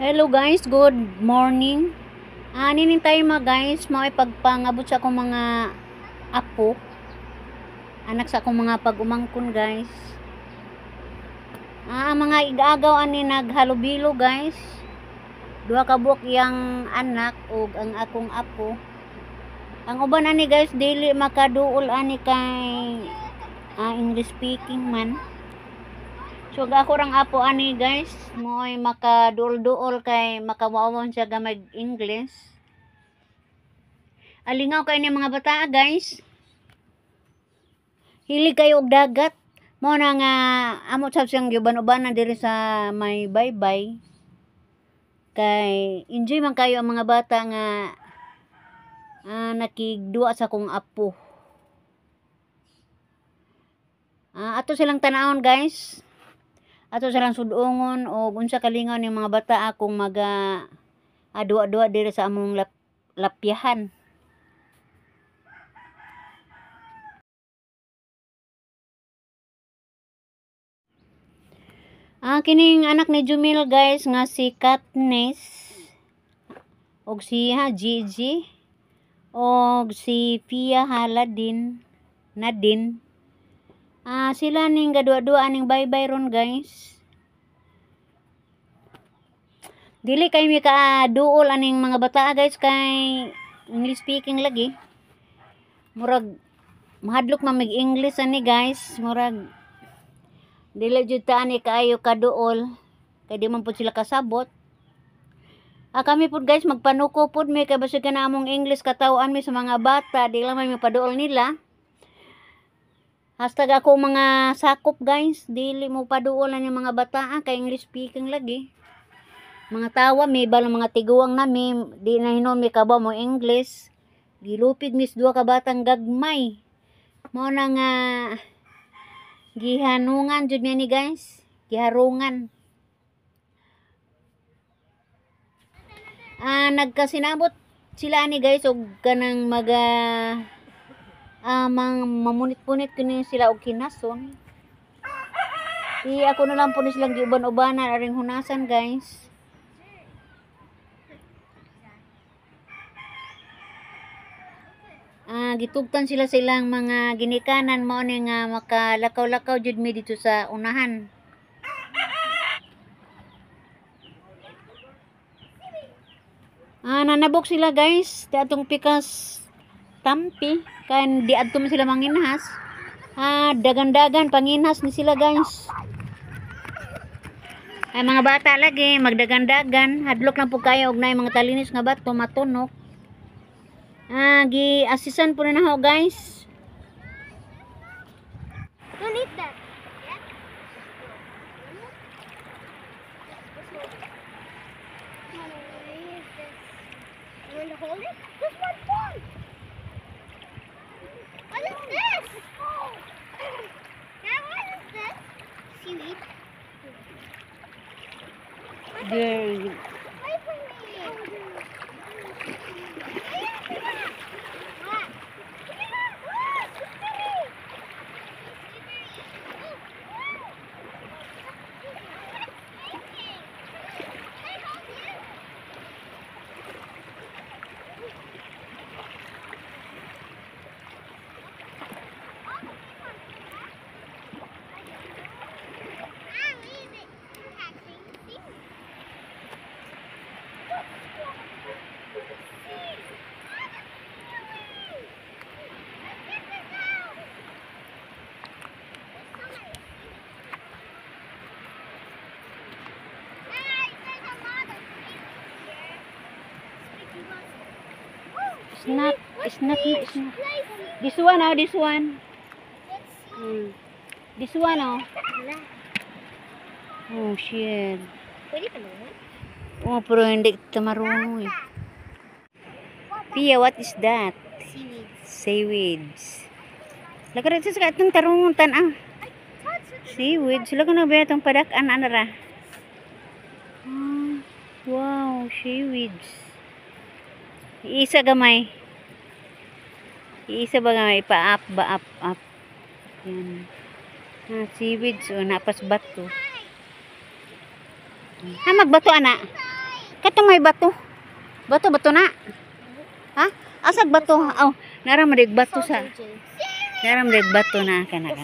Hello guys, good morning. Nining tayo mga guys, may pagpangabot sa akong mga apo. Anak sa akong mga pag-umangkon guys. Ang mga igaagaw ani naghalubilo guys. Duha ka buok yang anak ug ang akong apo. Ang uban ani guys dili makaduol ani kay English speaking man. So ako rang apo ani guys, mo'y makaduol-duol kay makawawon siya gamay English. Alingaw kay ni mga bata guys. Hilig kayo og dagat. Mo na nga amo sab siyang giuban-ubanan diri sa may baybay. Kay enjoy man kayo ang mga bata nga nakigduwa sa kong apo. Ato silang tanawon guys. Ato silang sudungon o unsa kalingaw ning mga bata akong duwa-duwa diri sa among lapyahan. Kining anak ni Jumil guys nga si Katniss og si Gigi og si Pia Nadine. Sila ning gadua-dua ning baybay ron guys. Dili kay mi duol aning mga bata guys kay English speaking lagi. Murag mahadlok man mig English ani guys, murag dili jud ta ani kaayo kaduol kay di man pud sila kasabot. Kami pud guys magpanuko pud mi kay basig kana among English katawan mi sa mga bata, di lang may paduol nila. Hastag ako mga sakop guys, dili mo paduol ani mga bata kay English speaking lagi. Mga tawa mi balang mga tiguang nami, di na hinon mi kabaw mo English. Gilupid mis duha ka batang gagmay. Mao na nga gihanungan jud mi ni guys, giharungan. Nagkasinabot sila ni guys og kanang mamunit-punit kini sila og kinason. Ako na lang po silang giuban-ubanan aring hunasan guys. Gitugtan sila sa ilang mga ginikanan mao ni nga makalakaw-lakaw jud mi dito sa unahan. Nanabok sila guys, di atong pikas tampi kan di adto man sila manginhas. Dagan-dagan panginhas ni sila guys. Ay mga bata lagi magdagan-dagan, hadlok lang po kayo og naay mga talinis nga bato matunok. Gi-assisan po na ho guys. Don't eat that. You want to hold it? This one's fun. What is this? Now what is this? Seaweed. Girl. Wait for me. It's not. This one, this one. This one, Oh, shit. Pwede ka naman? Pero hindi kita marunong eh. Pia, what is that? Seaweeds. Lakarit sa itong tarungutan seaweeds. Sila ko na ba itong padak-an ra? Wow, seaweeds. Iisa gamay. Iisa ba gamay? Pa-up. Yan. Seaweeds. Napas bato. Magbato ana. Kato may bato. Bato na. Ha? Asag bato. Oh, naramadig bato sa. Naramadig bato na kana.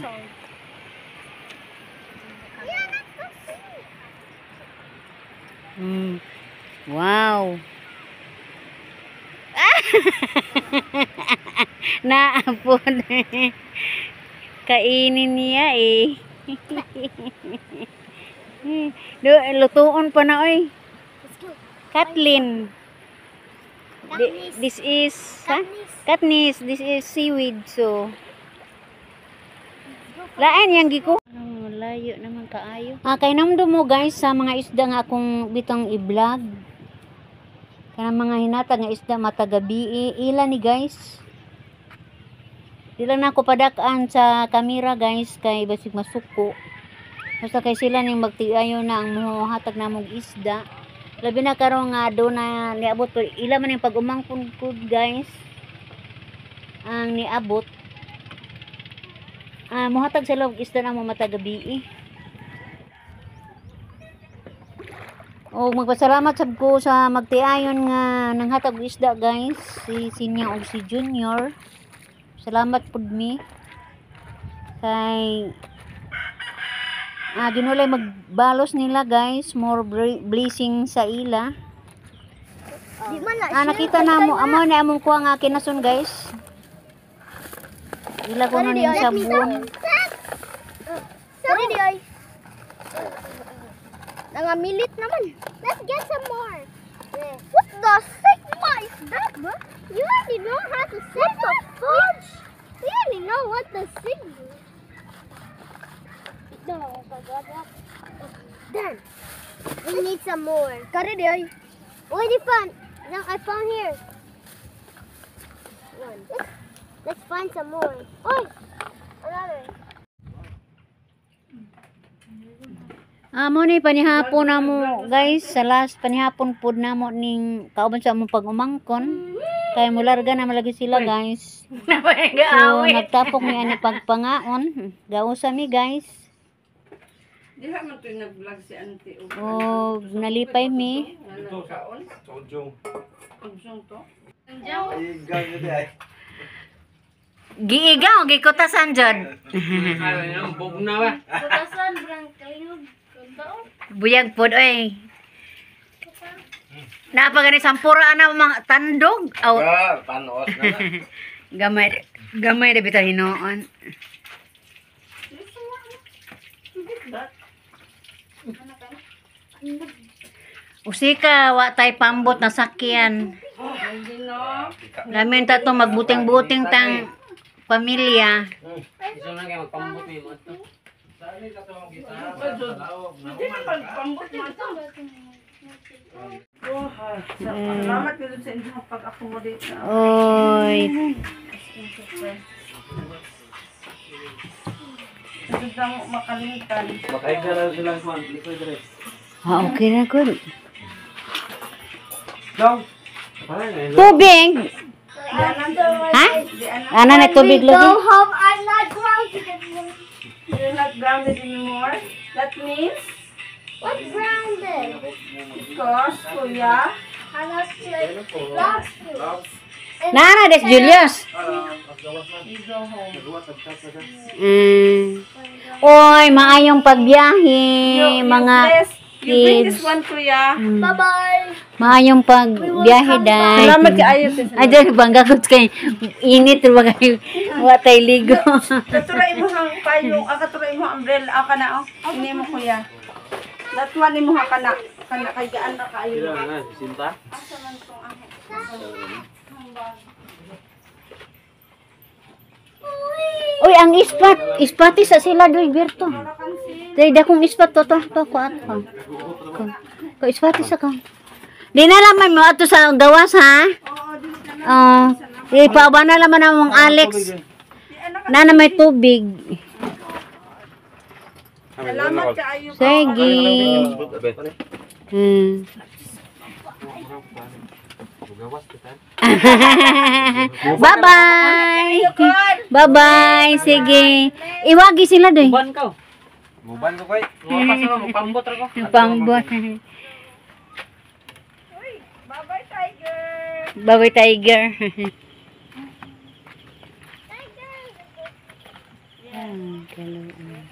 Wow. Naapon. Kainin niya eh. Lutuon pa na oy. Kathleen. This is Katniss. This is seaweed. So lain yang giko. Layo naman kaayo. Kay namdo mo guys sa mga isda nga akong bitong i-vlog. Kana mga hinatag nga isda matagabi ila ni guys. Di lang na ako padakaan sa kamera guys kay basig masuko. Basta kay sila ning magtiayo na ang muhatag na mong isda. Labi na karon nga do na niabot ko ila man yung pag-umangpon guys. Ang niabot muhatag sa log isda na mo matagabi. O magpasalamat sab ko sa magtiayon nga nanghatag og isda guys, si Sinya og si Junior. Salamat pud mi kay ginulay magbalos nila guys, more blessing sa ila. Nakita na mo amo na among kuha nga kinason guys. Ila ko nun yung sabon. Sorry, Dioy. Nangamilit naman. Let's get some more. What the sigma is that, bro? You already know how to set the fudge. You already know what the sigma is. No, I forgot that. Done. We need some more. Got it, Dioy. What did you find? No, I found here. One. Let's find some more. Oh, another. Amo ni panihapon na mo guys, sa last panihapon pod na mo ning kauban sa among pag-umangkon. Kay mularga na malagi sila guys. So nagtapok mi ani pagpangaon. Gausa mi guys. Diha man to nag-vlog si Auntie O nalipay mi. Tojong to. Giigaw gikutasan jud. Kutasan brang kalingog. Buyag pod oy. Napagani sampura ana mga tandog. Aw. Panos na. Gamay na bitaw hinoon. Usika wa tay pambot na sakyan. Lamin ta to magbuting-buting tang pamilya. Iso na kay magpambot mi mo to. Hindi na pagpambot mo to. Salamat dito sa inyong pag-accommodate na. Oy. Ito lang makalimutan. Makaig na lang silang kwan, liquid rice. Okay na good. Dong. Parang ngayon. Tubig. Ha? Ana na tubig lagi. Hope I'm not grounded anymore. You're not grounded anymore. That means What's grounded? because Kuya I'm not like lobster. Nana des Julius. you go home. Oy, maayong pagbiyahe, mga You bring this kids. one, Kuya. Bye-bye. Maayong pagbiyahe dai. Salamat kay Ayo. Ay, dahil bangga ko kay init ro ba kay watay ligo. Katuray mo ang payong, katuray mo ang umbrella, ka na, Ini mo, Kuya. That one mo ka na. Kana kay gaan ra kaayo. Sila na, Sinta. Asa man tong ahe? Uy, ang ispati sa sila doy Berto. Dai dakong ispat to ko ato. Ko ispati sa ka. Di na lamay mo ato sa gawas ha. Ipaaba na laman namong Alex. Na may tubig. Salamat kaayo. Sige. Bye-bye. Bye-bye. Sige. Iwagi sila doy. Muban ka. Muban ko kay. Mo pa sa mo pambot ra ko. Pambot. Baboy tiger. Ah, kaluan.